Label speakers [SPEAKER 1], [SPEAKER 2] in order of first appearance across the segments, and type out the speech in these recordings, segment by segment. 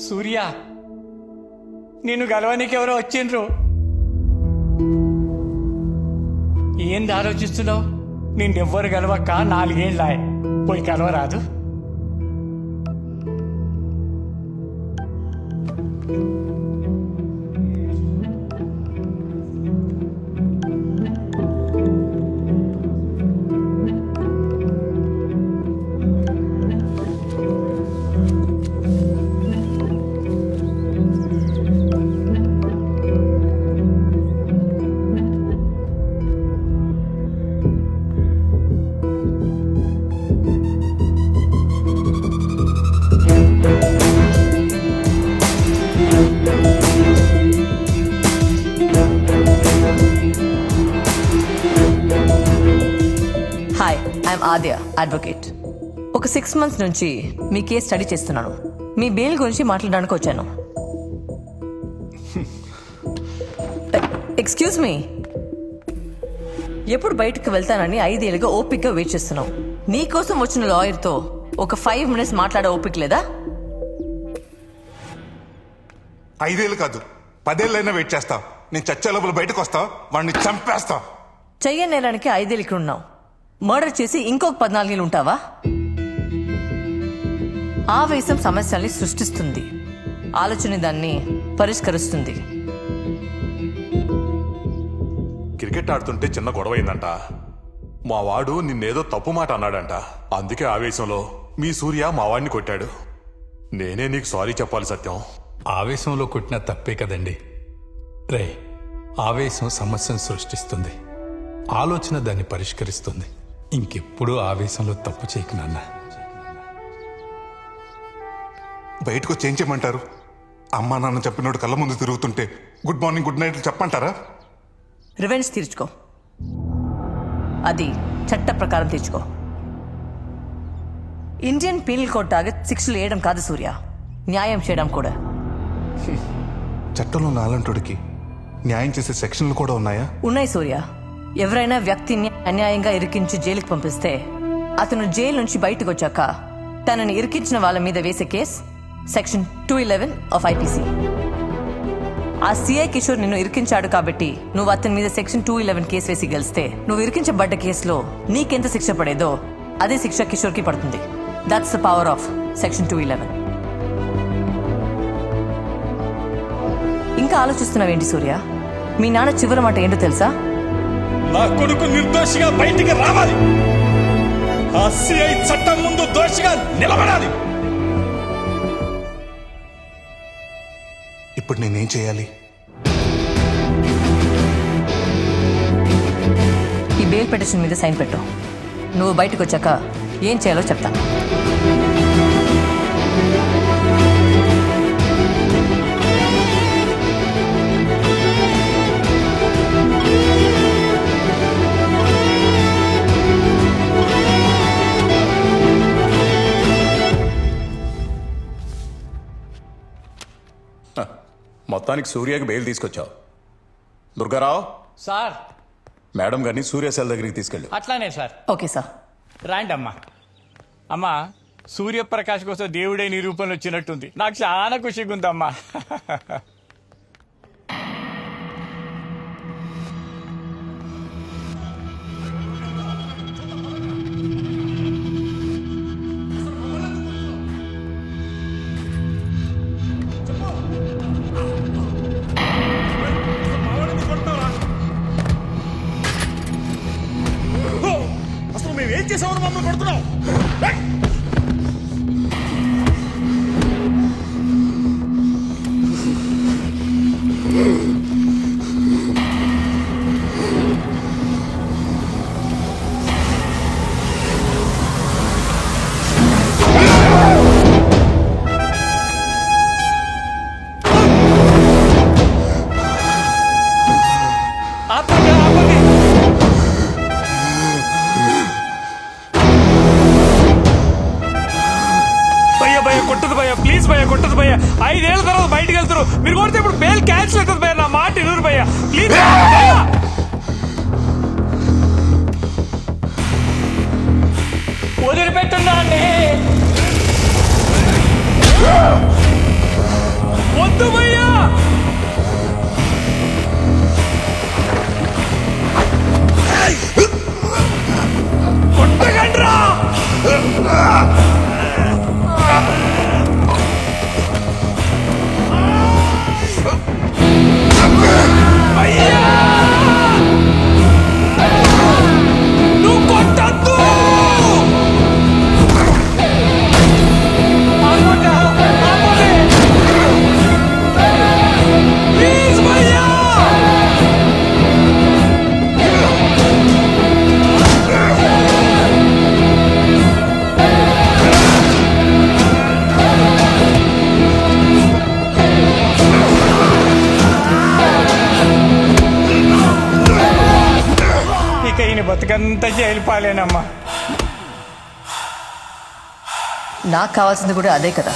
[SPEAKER 1] సూర్య, నిన్ను గెలవనికి ఎవరో వచ్చిండ్రు. ఏంది ఆలోచిస్తున్నావు? నిన్నెవ్వరు గెలవక్క 4 ఏళ్ళాయి. పోయి గెలవరాదు.
[SPEAKER 2] Hi, I'm Aadya, advocate. ఒక 6 months నుంచి మీ కేసు స్టడీ చేస్తున్నాను. మీ బెయిల్ గురించి మాట్లాడడానికి వచ్చాను. ఎక్స్క్యూజ్ మీ, ఎప్పుడు బయటకు వెళ్తానని 5 ఏళ్ళుగా ఓపిక్గా వెయిట్ చేస్తున్నావు. నీకోసం వచ్చిన లాయర్తో ఒక 5 minutes మాట్లాడే ఓపిక లేదా?
[SPEAKER 3] 5 ఏళ్ళు కాదు, 10 ఏళ్ళైనా వెయిట్ చేస్తా. నేను చచ్చే లోపల బయటకు వస్తా, వాడిని చంపేస్తా.
[SPEAKER 2] చెయ్య నేరానికి 5 ఏళ్ళు ఇక్కడ ఉన్నావు. మర్డర్ చేసి ఇంకొక 14 ఏళ్ళు ఉంటావా? ఆవేశం సమస్యల్ని సృష్టిస్తుంది, ఆలోచన దాన్ని పరిష్కరిస్తుంది.
[SPEAKER 3] క్రికెట్ ఆడుతుంటే చిన్న గొడవ అయిందంట. మా వాడు నిన్నేదో తప్పు మాట అన్నాడంట. అందుకే ఆవేశంలో మీ సూర్య మా వాడిని కొట్టాడు. నేనే నీకు సారీ చెప్పాలి సత్యం.
[SPEAKER 4] ఆవేశంలో కొట్టిన తప్పే కదండి. రే, ఆవేశం సమస్యను సృష్టిస్తుంది, ఆలోచన దాన్ని పరిష్కరిస్తుంది. ఇంకెప్పుడూ ఆవేశంలో తప్పు చేయకు నాన్న.
[SPEAKER 3] బయటకు వచ్చి ఏం చేయమంటారు? అమ్మా నాన్న చెప్పినోడు కళ్ళ ముందు తిరుగుతుంటే గుడ్ మార్నింగ్ గుడ్ నైట్ చెప్పంటారా?
[SPEAKER 2] రివెంజ్ తీర్చుకో, అది చట్ట ప్రకారం తీర్చుకో. ఇండియన్ పీనల్ కోడ్ టార్గెట్ శిక్షలు వేయడం కాదు సూర్య, న్యాయం చేయడం కూడా.
[SPEAKER 3] చట్టంలో నాలంటోడికి న్యాయం చేసే సెక్షన్లు కూడా ఉన్నాయా?
[SPEAKER 2] ఉన్నాయి సూర్య. ఎవరైనా వ్యక్తిని అన్యాయంగా ఇరికించి జైలుకి పంపిస్తే అతను జైలు నుంచి బయటకు వచ్చాక తనని ఇరికించిన వాళ్ళ మీద వేసే కేసు సెక్షన్ 211 ఆఫ్ ఐపీసీ. ఆ సిఐ కిషోర్ నిన్ను ఇరికించాడు కాబట్టి నువ్వు అతని మీద సెక్షన్ 211 కేసు వేసి గెలిస్తే నువ్వు ఇరికించబడ్డ కేసులో నీకెంత శిక్ష పడేదో అదే శిక్ష కిషోర్ కి పడుతుంది. That's the power of section 211. ఇంకా ఆలోచిస్తున్నావేంటి సూర్య? మీ నాన్న చివరి మాట ఏంటో తెలుసా?
[SPEAKER 1] నా కొడుకు నిర్దోషిగా బయటికి రావాలి, ఆ సిఐ చట్టం ముందు దోషిగా నిలబడాలి.
[SPEAKER 3] ఇప్పుడు నేనేం చేయాలి?
[SPEAKER 2] ఈ బెయిల్ పిటిషన్ మీద సైన్ పెట్టు. నువ్వు బయటకు వచ్చాక ఏం చేయాలో చెప్తాను.
[SPEAKER 3] మొత్తానికి సూర్యకి బెయిల్ తీసుకొచ్చావు. దుర్గారావు
[SPEAKER 1] సార్,
[SPEAKER 3] మేడం గారిని సూర్య సెల్ దగ్గరికి తీసుకెళ్ళు.
[SPEAKER 1] అట్లానే సార్.
[SPEAKER 2] Okay sir.
[SPEAKER 1] రాండి అమ్మా. అమ్మా, సూర్యప్రకాష్ కోసం దేవుడే నీ రూపంలో వచ్చినట్టుంది. నాకు చాలా ఖుషిగా ఉందమ్మా.
[SPEAKER 5] అసలు మేము ఏం చేసామని మమ్మల్ని కొడుతున్నావు?
[SPEAKER 1] కొట్టదు భయ్యా, ప్లీజ్ భయ్యా, కొట్టదు భయ్యా. 5 ఏళ్ళ తర్వాత బయటకు వెళ్తారు, మీరు కొడితే ఇప్పుడు బెయిల్ క్యాన్సిల్ అవుతుంది భయ్యా. నా మాట ఎదురు భయ్యా, ప్లీజ్. వదిలిపెట్టున్నా అండి. వద్దు భయ్యా కొట్టగండ్రా బతుకంతా జైలుపాలేనమ్మా.
[SPEAKER 2] నాకు కావాల్సింది కూడా అదే కదా.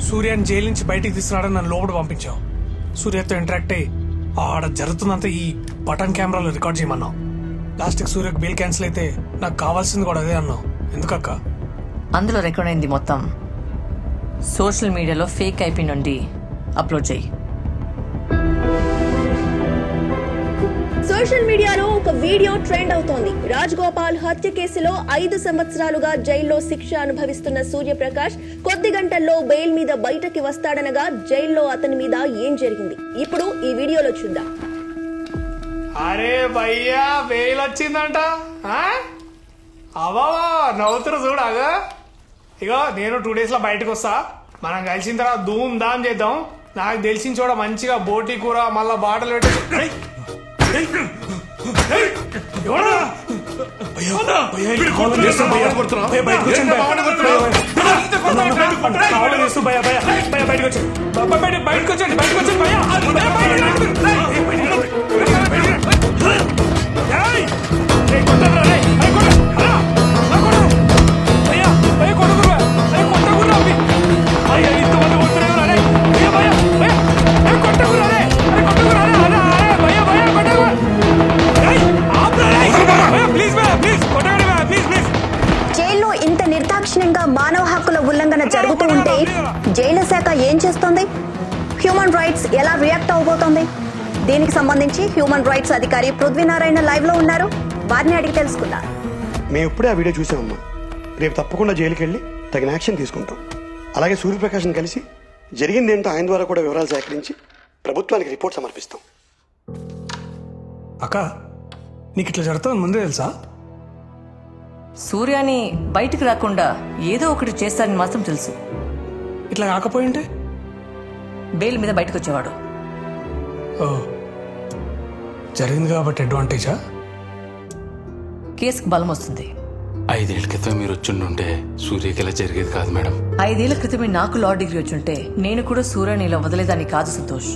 [SPEAKER 1] సూర్యాన్ని జైలు నుంచి బయటికి తీసుకురావడం నన్ను లోపల పంపించావు. సూర్యతో ఇంటరాక్ట్ అయ్యి ఆడ జరుగుతుందంతా ఈ బటన్ కెమెరాలో రికార్డ్ చేయమన్నావు. లాస్ట్కి సూర్యకు బెయిల్ క్యాన్సిల్ అయితే నాకు కావాల్సింది కూడా అదే అన్నావు. ఎందుకక్క?
[SPEAKER 2] అందులో రికార్డ్ అయింది మొత్తం సోషల్ మీడియాలో ఫేక్ ఐపీ నుండి అప్లోడ్ చేయి.
[SPEAKER 6] సోషల్ మీడియాలో ఒక వీడియో ట్రెండ్ అవుతోంది. రాజ్ గోపాల్ హత్య కేసులో 5 సంవత్సరాలుగా జైల్లో శిక్ష అనుభవిస్తున్న సూర్యప్రకాష్ కొద్ది గంటల్లో బెయిల్ మీద బయటకి వస్తాడనగా జైల్లో అతని మీద ఏం జరిగింది ఇప్పుడు ఈ వీడియోలో చూద్దాం.
[SPEAKER 1] అరే భయ్యా బెయిల్ వచ్చిందంట. అవా నవ్వుతురు చూడగా. ఇగో నేను 2 days లో బయటకు వస్తా. మనం కలిసిన తర్వాత ధూమ్ ధామ్ చేద్దాం. నాకు తెలిసిన చోట మంచిగా బోటి కూర మళ్ళా బాటలు పెట్టి
[SPEAKER 6] జైల్లో ఇంత నిర్దాక్షిణ్యంగా మానవ హక్కుల ఉల్లంఘన జరుగుతూ ఉంటే జైలు శాఖ ఏం చేస్తోంది? హ్యూమన్ రైట్స్ ఎలా రియాక్ట్ అవబోతోంది? దీనికి సంబంధించి హ్యూమన్ రైట్స్ అధికారి పృథ్వీనారాయణ లైవ్ లో ఉన్నారు. వారిని అడిగి తెలుసుకుందాం.
[SPEAKER 7] మేము ఇప్పుడే ఆ వీడియో చూసామమ్మా. రేపు తప్పకుండా జైలుకి వెళ్ళి తగిన యాక్షన్ తీసుకుంటాం. అలాగే సూర్యప్రకాష్ని కలిసి జరిగిందేంటో ఆయన ద్వారా కూడా వివరాలు సేకరించి ప్రభుత్వానికి రిపోర్ట్ సమర్పిస్తాం.
[SPEAKER 1] అక్క నీకు ఇట్లా జరుగుతుంది ముందే తెలుసా?
[SPEAKER 2] సూర్యాని బయటికి రాకుండా ఏదో ఒకటి చేస్తారని మాత్రం తెలుసు.
[SPEAKER 1] ఇట్లా కాకపోయింటే
[SPEAKER 2] బెయిల్ మీద బయటకు వచ్చేవాడు.
[SPEAKER 1] ఓ జరిగింది కాబట్టి అడ్వాంటేజా?
[SPEAKER 2] కేసుకు బలం వస్తుంది.
[SPEAKER 8] 5 ఏళ్ల క్రితం మీరు వచ్చుండుంటే సూర్యకి ఇలా జరిగేది కాదు మేడం.
[SPEAKER 2] 5 ఏళ్ల క్రితమే నాకు లా డిగ్రీ వచ్చుంటే నేను కూడా సూర్యని ఇలా వదిలేదాన్ని కాదు సంతోష్.